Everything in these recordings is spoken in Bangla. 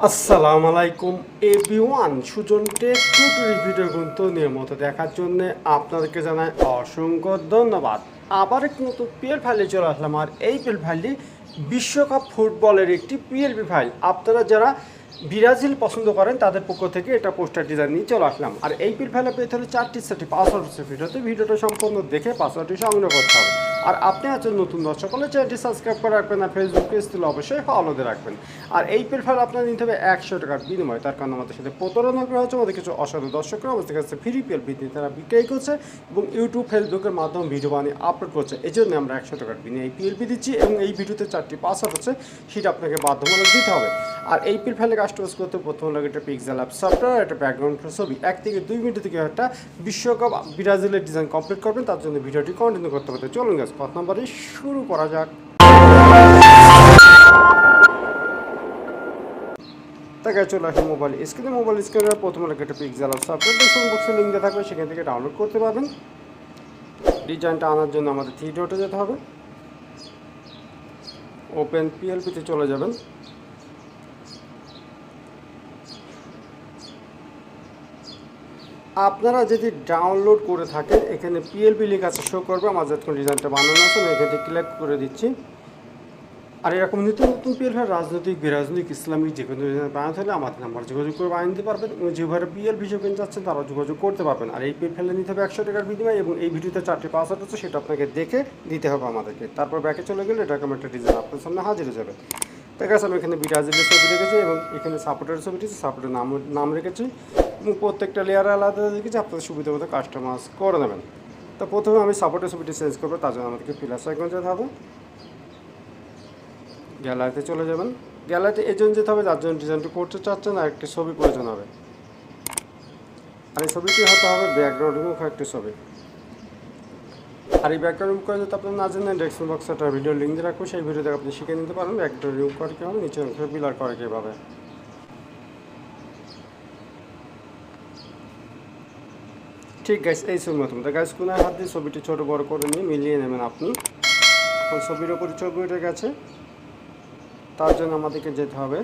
আসসালামু আলাইকুম everyone, Sujan tech tutorial video কিন্তু নিয়মিত দেখার জন্য আপনাদেরকে জানাই অসংখ্য ধন্যবাদ। আবার একটি নতুন পিএল ফাইলে চলে আসলাম। আর এই পিএল ফাইলটি বিশ্বকাপ ফুটবলের একটি পিএলপি ফাইল। আপনারা যারা ব্রাজিল পছন্দ করেন তাদের পক্ষ থেকে এটা পোস্টার ডিজাইন নিয়ে চলে আসলাম। আর এই পিএল ফাইলে পেতে হলে 4টি সেটটি পাসওয়ার্ড হচ্ছে ভিডিওটা সম্পূর্ণ দেখে পাসওয়ার্ডটি সংগ্রহ করতে হবে। আর আপনি আছেন নতুন দর্শক হলে চ্যানেলটি সাবস্ক্রাইব করে রাখবেন, আর ফেসবুক পেজ তুলে অবশ্যই ফলোতে রাখবেন। আর এই পিএল ফাইল আপনার নিতে হবে 100 টাকার বিনিময়। তার কারণ আমাদের সাথে প্রতারণা করা হচ্ছে। আমাদের কিছু অসাধু দর্শকরা আমাদের কাছে ফ্রি পিএল ভিত্তি তারা বিক্রয় করছে এবং ইউটিউব ফেসবুকের মাধ্যমে ভিডিও বানিয়ে আপলোড করছে। এই জন্য আমরা 100 টাকার বিনিময়ে এই পিএলপি দিচ্ছি এবং এই ভিডিওতে 4টি পাসওয়ার্ড হচ্ছে, সেটা আপনাকে বাধ্যতামূলক দিতে হবে। আর এই পিএল ফাইলে কাস্টমাইজ করতে প্রথম লাগে একটা পিক্সেল অ্যাপ সফটওয়্যার, একটা ব্যাকগ্রাউন্ড ছবি 1 থেকে 2 মিনিট থেকে একটা বিশ্বকাপ ব্রাজিলের ডিজাইন কমপ্লিট করবেন। তার জন্য ভিডিওটি কন্টিনিউ করতে হবে। চলুন গাছ 5 নম্বরে শুরু করা যাক। তাকে চলে আসে মোবাইল স্ক্রিনে প্রথম লাগে একটা পিক্সেল অ্যাপ সফটওয়্যার ডিসক্রিপশন বক্সে লিঙ্ক দেওয়া থাকবে, সেখান থেকে ডাউনলোড করতে পারবেন। ডিজাইনটা আনার জন্য আমাদের 3 ডটে যেতে হবে। ওপেন পিএলপিতে চলে যাবেন। আপনারা যদি ডাউনলোড করে থাকেন এখানে পিএলপি লিঙ্ক আছে, শো করবে। আমার যতক্ষণ ডিজাইনটা বানানো আছে আমি এখানে ক্লিক করে দিচ্ছি। আর এরকম নিত্য নতুন পিএল ফাইল রাজনৈতিক বিরাজনৈতিক ইসলামিক যে কোনো ডিজাইন বানাতে হলে আমাদের নাম্বার যোগাযোগ করে বানিয়ে দিতে পারবেন। এবং যেভাবে পিএল ভিডিও কিনতে চাচ্ছেন তারা যোগাযোগ করতে পারবেন। আর এই পিএল ফাইলে নিতে হবে 100 টাকার বিনিময় এবং এই ভিডিওতে 4টি পাসওয়ার্ড হচ্ছে, সেটা আপনাকে দেখে দিতে হবে আমাদেরকে। তারপর ব্যাকে চলে গেলে এরকম একটা ডিজাইন আপনার সামনে হাজির হয়ে যাবে। ঠিক আছে, আমি এখানে ব্রাজিলের ছবি রেখেছি এবং এখানে সাপোর্টের ছবি রেখেছি, সাপোর্টের নাম রেখেছি এবং প্রত্যেকটা লেয়ারে আলাদা রেখেছি। আপনাদের সুবিধা মতো কাস্টমাইজ করে নেবেন। তো প্রথমে আমি সাপোর্টের ছবিটি চেঞ্জ করবো, তার জন্য আমাদেরকে প্লাস আইকন যেতে হবে। গ্যালারিতে চলে যাবেন। গ্যালারিতে এই জন্য যেতে হবে যার জন্য ডিজাইনটি করতে চাচ্ছেন, আর একটি ছবি প্রয়োজন হবে। আর এই ছবিটি হতে হবে ব্যাকগ্রাউন্ড রিমুভ একটি ছবি। আর এই ব্যাকগ্রাউন্ড রিমুভ করে যদি আপনার না জানেন ডেসক্রিপশন বক্সে একটা ভিডিও লিঙ্ক দিয়ে রাখবো, সেই ভিডিওতে আপনি শিখে নিতে পারেন ব্যাকগ্রাউন্ড রিমুভ করে কীভাবে, নিচে অংশে বিলার করে কীভাবে। ঠিক গাইস, এই ছবির মতো গাইস কোনায় হাত দিয়ে ছবিটি ছোটো বড় করে নিয়ে মিলিয়ে নেবেন আপনি। এখন ছবির ওপরে ছবি উঠে গেছে, তার জন্য আমাদেরকে যেতে হবে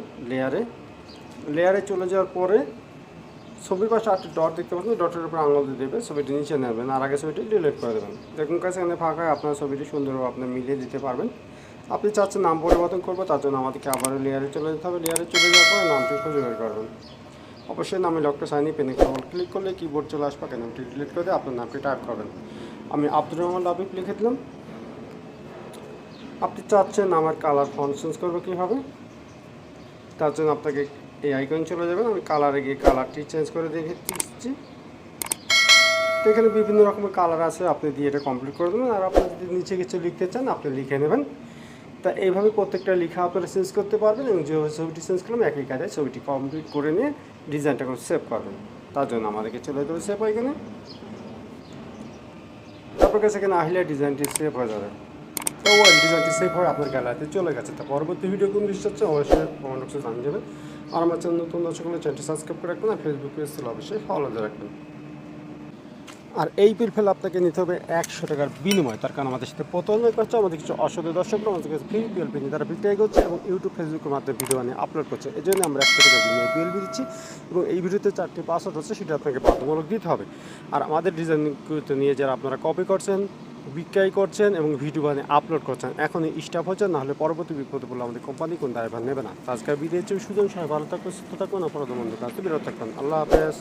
লেয়ারে চলে যাওয়ার পরে ছবির পাশে 8টি ডট দেখতে পাচ্ছেন, ডটের উপর আঙুল দিয়ে দেবে, ছবিটি নিচে নেবেন আর আগে ছবিটি ডিলিট করে দেবেন। দেখুন কাছে এখানে ফাঁকা, আপনার ছবিটি সুন্দরভাবে আপনি মিলিয়ে দিতে পারবেন। আপনি চাচ্ছেন নাম পরিবর্তন করবো, তার জন্য আমাদেরকে আবারও লেয়ারে চলে যেতে হবে। লেয়ারে চলে যাওয়ার পরে নামটি খুঁজে বের করবেন। অবশ্যই নামে ডক্টর সাইনি পেনে ক্লিক করলে কিবোর্ড চলে আসবে, নামটি ডিলিট করে দিয়ে আপনার নামটি টাইপ করবেন। আমি আব্দুর রহমান লাবিব লিখে দিলাম। আপনি চাচ্ছেন আমার কালার ফন্ট চেঞ্জ করবো কীভাবে, তার জন্য আপনাকে এই আইকন চলে যাবেন। আমি কালারে গিয়ে কালারটি চেঞ্জ করে দেখে দিচ্ছি। তো এখানে বিভিন্ন রকমের কালার আছে, আপনি দিয়ে এটা কমপ্লিট করে দেবেন। আর আপনি যদি নিচে কিছু লিখতে চান আপনি লিখে নেবেন। তা এইভাবে প্রত্যেকটা লেখা আপনারা চেঞ্জ করতে পারবেন এবং যেভাবে ছবিটি চেঞ্জ করলাম একই কাজে ছবিটি কমপ্লিট করে নিয়ে ডিজাইনটা করে সেভ করবেন। তার জন্য আমাদেরকে চলে যেতে হবে সেভ এখানে। তারপর কাছে এখানে আসলে ডিজাইনটি সেভ হয়ে যাবে। তো ওই ডিজাইনটি সেভ হয়ে আপনার গ্যালারিতে চলে গেছে। তা পরবর্তী ভিডিও কোন দৃশ্য হচ্ছে অবশ্যই কমেন্ট বক্সে জানিয়ে যাবেন। আর আমার চ্যানেল নতুন দর্শক হলে চ্যানেলটি সাবস্ক্রাইব করে রাখবেন, আর ফেসবুক পেজ ছিল অবশ্যই ফলোতে রাখবেন। আর এই পিএল ফাইল আপনাকে নিতে হবে 100 টাকার বিনিময়। তার কারণ আমাদের সাথে প্রতারণা করছে, আমাদের কিছু অসাধু দর্শকরা আমাদের কাছে ফ্রি পিএলপি নিয়ে তারা বিক্রয় করছে এবং ইউটিউব ফেসবুকের মাধ্যমে ভিডিও বানিয়ে আপলোড করছে। এই জন্য আমরা 100 টাকার বিনিময়ে পিএলপি দিচ্ছি এবং এই ভিডিওতে 4টি পাসওয়ার্ড হচ্ছে, সেটা আপনাকে বাধ্যতামূলক দিতে হবে। আর আমাদের ডিজাইনগুলো নিয়ে যারা আপনারা কপি করছেন, বিক্রয় করছেন এবং ভিডিও বানিয়ে আপলোড করছেন, এখন স্টাফ হচ্ছেন, নাহলে পরবর্তী বিপদে পড়লে আমাদের কোম্পানি কোন দায়ভার নেবে না। আজকের ভিডিও হচ্ছে সুযোগ, সবাই ভালো থাকবেন, সুস্থ থাকবেন, অপরাধ বন্ধ কাজে বিরত থাকবেন। আল্লাহ হাফেজ।